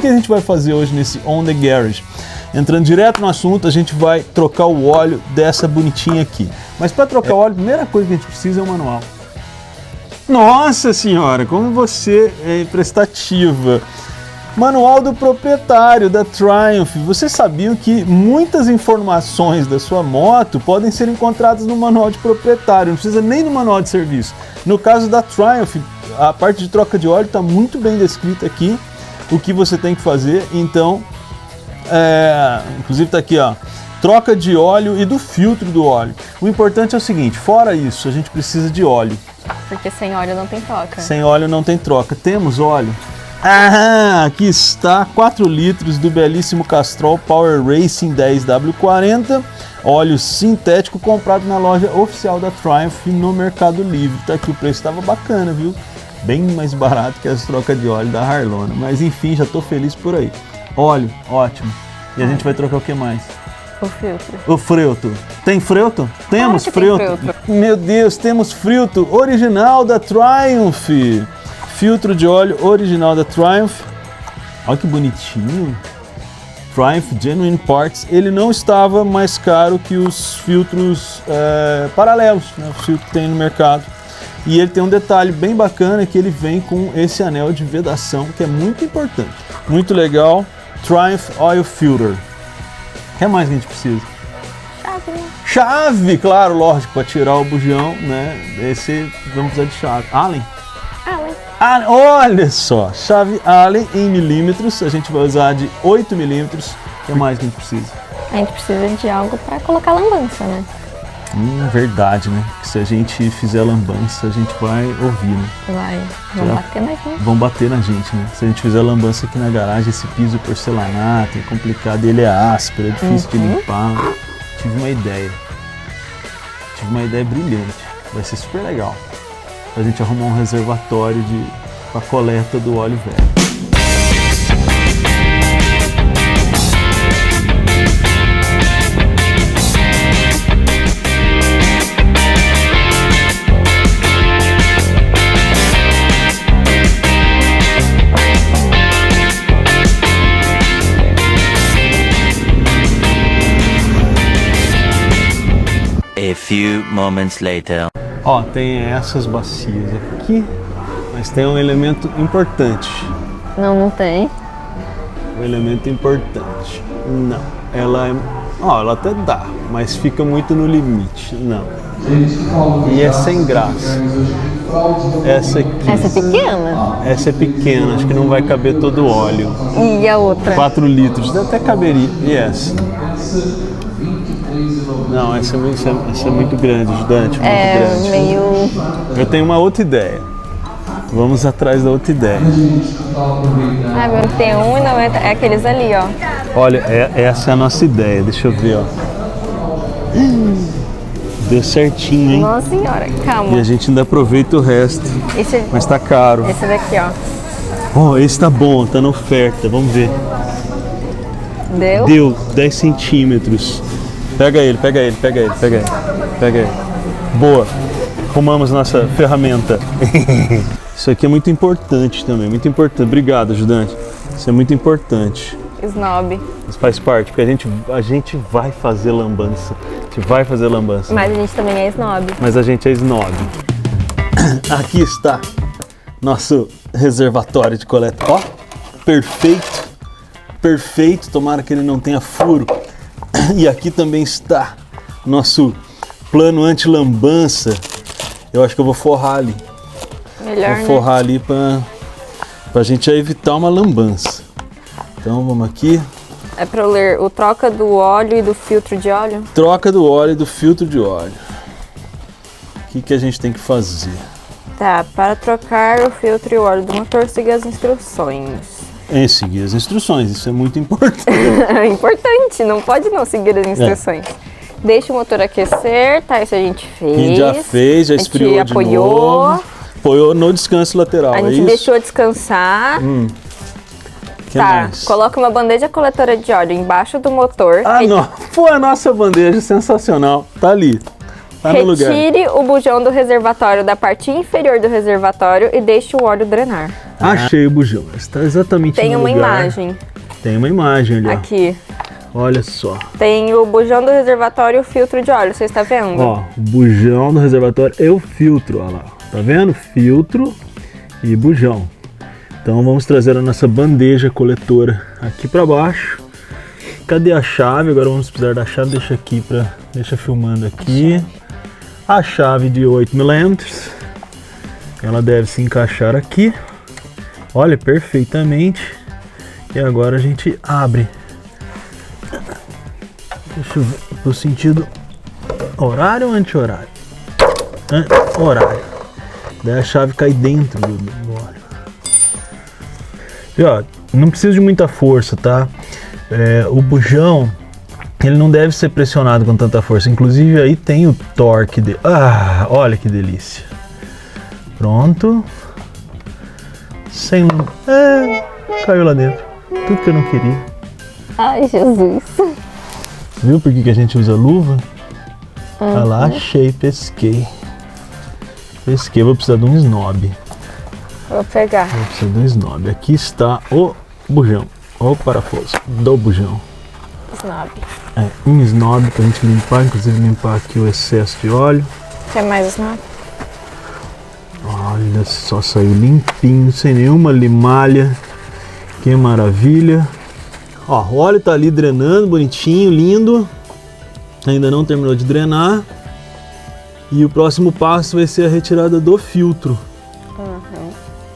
que a gente vai fazer hoje nesse On The Garage? Entrando direto no assunto, a gente vai trocar o óleo dessa bonitinha aqui. Mas para trocar o óleo, a primeira coisa que a gente precisa é o manual. Nossa senhora, como você é prestativa! Manual do proprietário da Triumph. Você sabia que muitas informações da sua moto podem ser encontradas no manual de proprietário, não precisa nem do manual de serviço. No caso da Triumph, a parte de troca de óleo está muito bem descrita aqui, o que você tem que fazer. Então, inclusive está aqui, ó, troca de óleo e do filtro do óleo. O importante é o seguinte, fora isso, a gente precisa de óleo. Porque sem óleo não tem troca. Sem óleo não tem troca. Temos óleo? Ah, aqui está 4 litros do belíssimo Castrol Power Racing 10W40, óleo sintético comprado na loja oficial da Triumph no Mercado Livre. Tá aqui, o preço estava bacana, viu? Bem mais barato que as trocas de óleo da Harlona, mas enfim, já estou feliz por aí. Óleo, ótimo. E a gente vai trocar o que mais? O filtro. O freuto. Tem freuto? Temos claro freuto. Meu Deus, temos freuto original da Triumph. Filtro de óleo original da Triumph. Olha que bonitinho. Triumph Genuine Parts. Ele não estava mais caro que os filtros paralelos, né? O filtro que tem no mercado. E ele tem um detalhe bem bacana, que ele vem com esse anel de vedação, que é muito importante. Muito legal. Triumph Oil Filter. O que mais que a gente precisa? Chave, né? Chave, claro, lógico, para tirar o bujão, né? Esse vamos precisar de chave. Allen? Allen. Olha só, chave Allen em milímetros, a gente vai usar de 8 milímetros. O que mais que a gente precisa? A gente precisa de algo para colocar lambança, né? Verdade, né? Que se a gente fizer lambança, a gente vai ouvir, né? Vão bater na gente. Vão bater na gente, né? Se a gente fizer lambança aqui na garagem, esse piso porcelanato é complicado, ele é áspero, é difícil de limpar. Tive uma ideia brilhante, vai ser super legal. A gente arrumar um reservatório para coleta do óleo velho. A few moments later. Ó, tem essas bacias aqui, mas tem um elemento importante. Não tem. Um elemento importante. Não, ela é... Ó, ela até dá, mas fica muito no limite. Não. E é sem graça. Essa aqui. Essa é pequena? Essa é pequena, acho que não vai caber todo o óleo. E a outra? 4 litros, até caberia. E essa? Não, essa é muito grande, ajudante, muito grande. Meio... Eu tenho uma outra ideia. Vamos atrás da outra ideia. Ah, meu, tem 1,90, é aqueles ali, ó. Olha, essa é a nossa ideia, deixa eu ver, ó. Deu certinho, hein? Nossa senhora, calma. E a gente ainda aproveita o resto, mas tá caro. Esse daqui, ó. Ó, esse tá bom, tá na oferta, vamos ver. Deu? Deu 10 centímetros. Pega ele. Boa. Arrumamos nossa ferramenta. Isso aqui é muito importante também, muito importante. Obrigado, ajudante. Isso é muito importante. Snob. Isso faz parte, porque a gente vai fazer lambança. Mas a gente também é snob. Mas a gente é snob. Aqui está nosso reservatório de coleta. Ó, perfeito. Perfeito, tomara que ele não tenha furo. E aqui também está nosso plano anti-lambança. Eu acho que eu vou forrar ali. Melhor, vou forrar ali pra gente evitar uma lambança. Então vamos aqui. É para eu ler o troca do óleo e do filtro de óleo? Troca do óleo e do filtro de óleo. O que a gente tem que fazer? Tá, para trocar o filtro e o óleo do motor, siga as instruções. Seguir as instruções, isso é muito importante. É importante, não pode não seguir as instruções. Deixa o motor aquecer, tá? Isso a gente fez. A gente já fez, já esfriou de novo. Apoiou no descanso lateral, a gente deixou descansar. Que tá, mais? Coloca uma bandeja coletora de óleo embaixo do motor. Ah, não. Pô, a nossa bandeja sensacional. Tá ali. Tá no lugar. Retire o bujão do reservatório da parte inferior do reservatório e deixe o óleo drenar. Achei o bujão. Está exatamente Tem no uma lugar. imagem Tem uma imagem ali, ó. aqui. Olha só. Tem o bujão do reservatório e o filtro de óleo, você está vendo? Ó, o bujão do reservatório e o filtro, olha lá. Tá vendo? Filtro e bujão. Então vamos trazer a nossa bandeja coletora aqui para baixo. Cadê a chave? Agora vamos precisar da chave. Deixa filmando aqui. A chave de 8mm. Ela deve se encaixar aqui. Olha, perfeitamente. E agora a gente abre. Deixa eu ver. No sentido horário ou anti-horário? Horário. Daí a chave cai dentro do óleo. E ó, não precisa de muita força, tá? O bujão, ele não deve ser pressionado com tanta força. Inclusive aí tem o torque dele. Ah, olha que delícia. Pronto. Sem... caiu lá dentro. Tudo que eu não queria. Ai, Jesus. Viu por que a gente usa luva? Olha lá, achei, pesquei. Vou precisar de um snob. Vou pegar. Vou precisar de um snob. Aqui está o bujão. O parafuso do bujão. Snob. Um snob pra gente limpar, inclusive limpar aqui o excesso de óleo. Quer mais snob? Olha só, saiu limpinho, sem nenhuma limalha. Que maravilha. Ó, o óleo tá ali drenando, bonitinho, lindo. Ainda não terminou de drenar. E o próximo passo vai ser a retirada do filtro.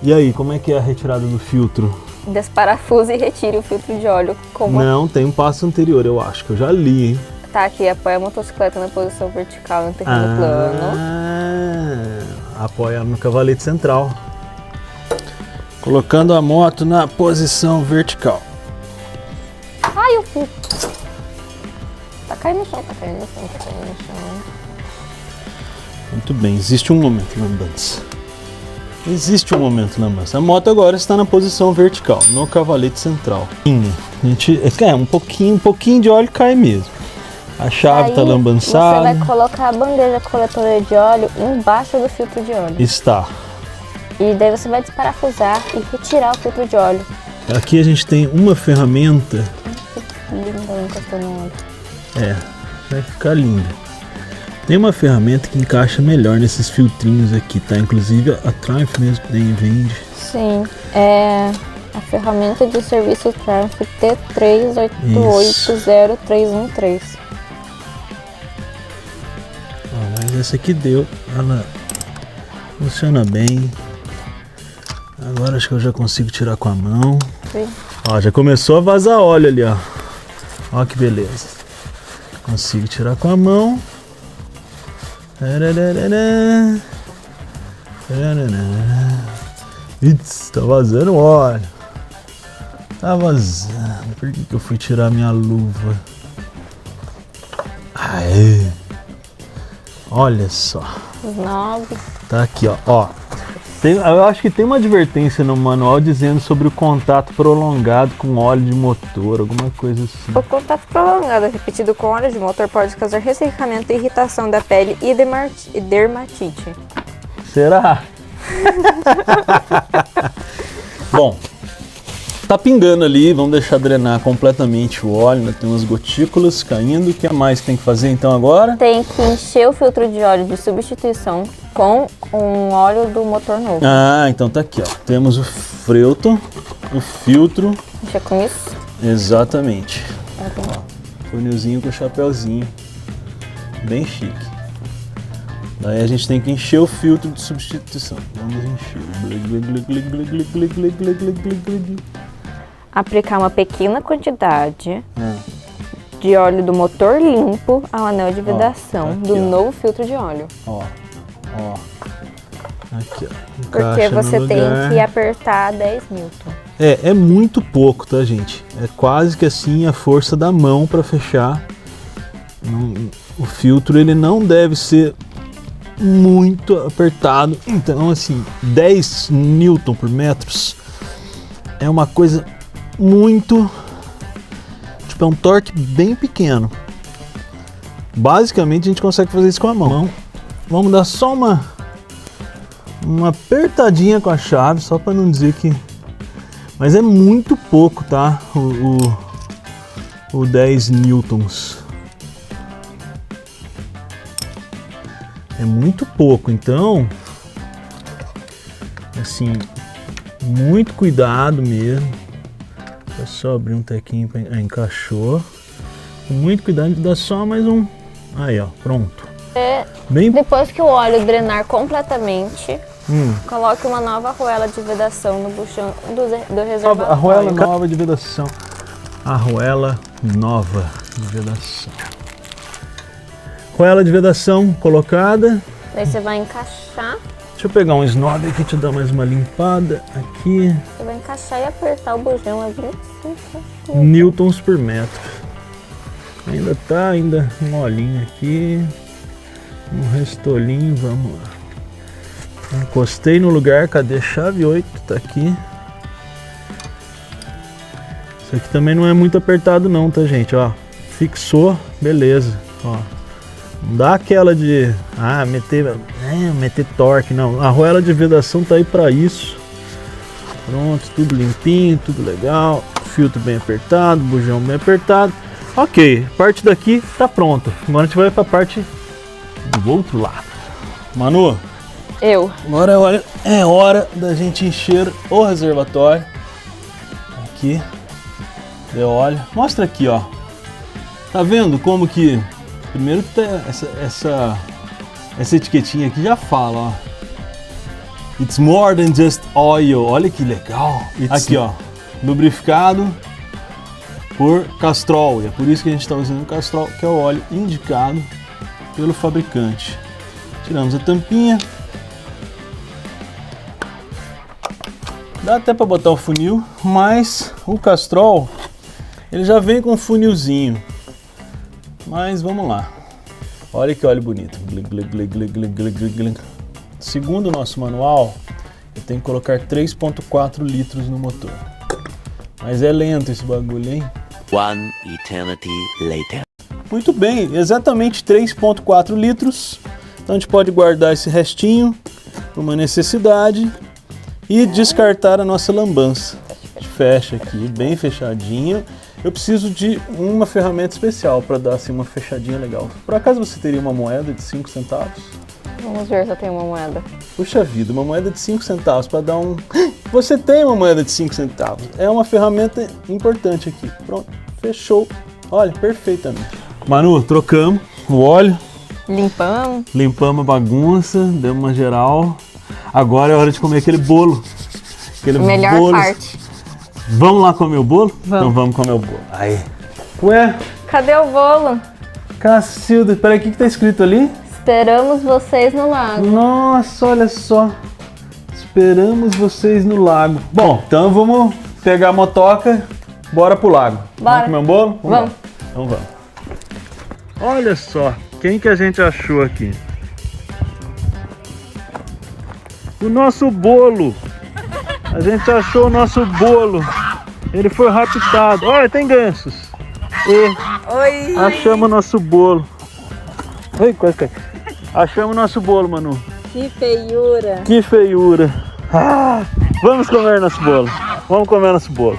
E aí, como é que é a retirada do filtro? Desparafuse e retire o filtro de óleo. Não, tem um passo anterior, eu acho, que eu já li, hein? Tá aqui, apoia a motocicleta na posição vertical no terreno plano. Apoia no cavalete central. Colocando a moto na posição vertical. Ai, o filtro. Tá caindo no chão, tá caindo no chão, tá caindo no chão. Muito bem, existe um momento, lambantes. Existe um momento, lambantes. A moto agora está na posição vertical, no cavalete central. A gente, um pouquinho de óleo cai mesmo. A chave está lambançada. Você vai colocar a bandeja coletora de óleo embaixo do filtro de óleo. Está. E daí você vai desparafusar e retirar o filtro de óleo. Aqui a gente tem uma ferramenta. Linda, encostando no óleo. Vai ficar lindo. Tem uma ferramenta que encaixa melhor nesses filtrinhos aqui, tá? Inclusive a Triumph mesmo vende. Sim, é a ferramenta de serviço Triumph T38801313. Mas essa aqui deu, ela funciona bem. Agora acho que eu já consigo tirar com a mão. Sim. Ó, já começou a vazar óleo ali, ó. Ó que beleza. Consigo tirar com a mão. Its, tá vazando óleo. Tá vazando. Por que eu fui tirar minha luva? Aê. Olha só. Snob. Tá aqui, ó. Eu acho que tem uma advertência no manual dizendo sobre o contato prolongado com óleo de motor, alguma coisa assim. O contato prolongado repetido com óleo de motor pode causar ressecamento, irritação da pele e dermatite. Será? Bom, tá pingando ali, vamos deixar drenar completamente o óleo, ainda tem umas gotículas caindo. O que mais tem que fazer então agora? Tem que encher o filtro de óleo de substituição com um óleo do motor novo. Então tá aqui, ó. Temos o o filtro. Encher com isso? Exatamente. Ó, funilzinho com chapéuzinho. Bem chique. Daí a gente tem que encher o filtro de substituição. Vamos encher. Aplicar uma pequena quantidade de óleo do motor limpo ao anel de vedação aqui, do novo filtro de óleo. Ó. Aqui, ó. Porque Encaixa você no tem lugar. que apertar 10 newton. É muito pouco, tá, gente? É quase que assim a força da mão para fechar. O filtro ele não deve ser muito apertado. Então, assim, 10 newton por metros é uma coisa muito... Tipo, é um torque bem pequeno. Basicamente a gente consegue fazer isso com a mão. Vamos dar só uma apertadinha com a chave, só para não dizer que... Mas é muito pouco, tá? O 10 newtons. É muito pouco, então... Assim, muito cuidado mesmo. É só abrir um tequinho para encaixou. Com muito cuidado de dar só mais um. Aí, ó, pronto. Bem... Depois que o óleo drenar completamente, coloque uma nova arruela de vedação no buchão do reservatório. Arruela nova de vedação. Arruela nova de vedação. Arruela de vedação colocada. Daí você vai encaixar. Deixa eu pegar um snob aqui, te dar mais uma limpada aqui. Você vai encaixar e apertar o bujão a 25 newtons por metro. Ainda tá molinho aqui. Um restolinho, vamos lá. Encostei no lugar, cadê a chave 8? Tá aqui. Isso aqui também não é muito apertado não, tá, gente? Ó, fixou, beleza. Ó, não dá aquela de meter torque, não. A arruela de vedação tá aí para isso. Pronto, tudo limpinho, tudo legal. Filtro bem apertado, bujão bem apertado. Ok, parte daqui tá pronta. Agora a gente vai para a parte do outro lado. Manu, agora é hora da gente encher o reservatório. Aqui, de óleo. Mostra aqui, ó. Tá vendo como que... Primeiro que tá essa etiquetinha aqui já fala, ó. It's more than just oil. Olha que legal. Aqui, ó. Lubrificado por Castrol. E é por isso que a gente está usando o Castrol, que é o óleo indicado pelo fabricante. Tiramos a tampinha. Dá até para botar o funil, mas o Castrol ele já vem com um funilzinho. Mas vamos lá. Olha que óleo bonito. Segundo o nosso manual, eu tenho que colocar 3,4 litros no motor. Mas é lento esse bagulho, hein? One eternity later. Muito bem, exatamente 3,4 litros. Então a gente pode guardar esse restinho para uma necessidade e descartar a nossa lambança. Fecha aqui, bem fechadinho. Eu preciso de uma ferramenta especial para dar assim uma fechadinha legal. Por acaso você teria uma moeda de 5 centavos? Vamos ver se eu tenho uma moeda. Puxa vida, uma moeda de 5 centavos para dar um... Você tem uma moeda de 5 centavos. É uma ferramenta importante aqui. Pronto, fechou. Olha, perfeitamente. Manu, trocamos o óleo. Limpamos a bagunça, demos uma geral. Agora é hora de comer aquele bolo. Melhor parte. Vamos lá comer o bolo? Vamos. Então vamos comer o bolo. Aí. Ué? Cadê o bolo? Cacilda, peraí, o que tá escrito ali? Esperamos vocês no lago. Nossa, olha só. Esperamos vocês no lago. Bom, então vamos pegar a motoca, bora pro lago. Bora. Vamos comer um bolo? Vamos. Então vamos. Olha só, quem que a gente achou aqui? O nosso bolo. A gente achou o nosso bolo. Ele foi raptado. Olha, tem gansos. E Oi. achamos o nosso bolo. Oi, quase cai. Achamos o nosso bolo, Manu. Que feiura. Que feiura. Vamos comer nosso bolo. Vamos comer nosso bolo.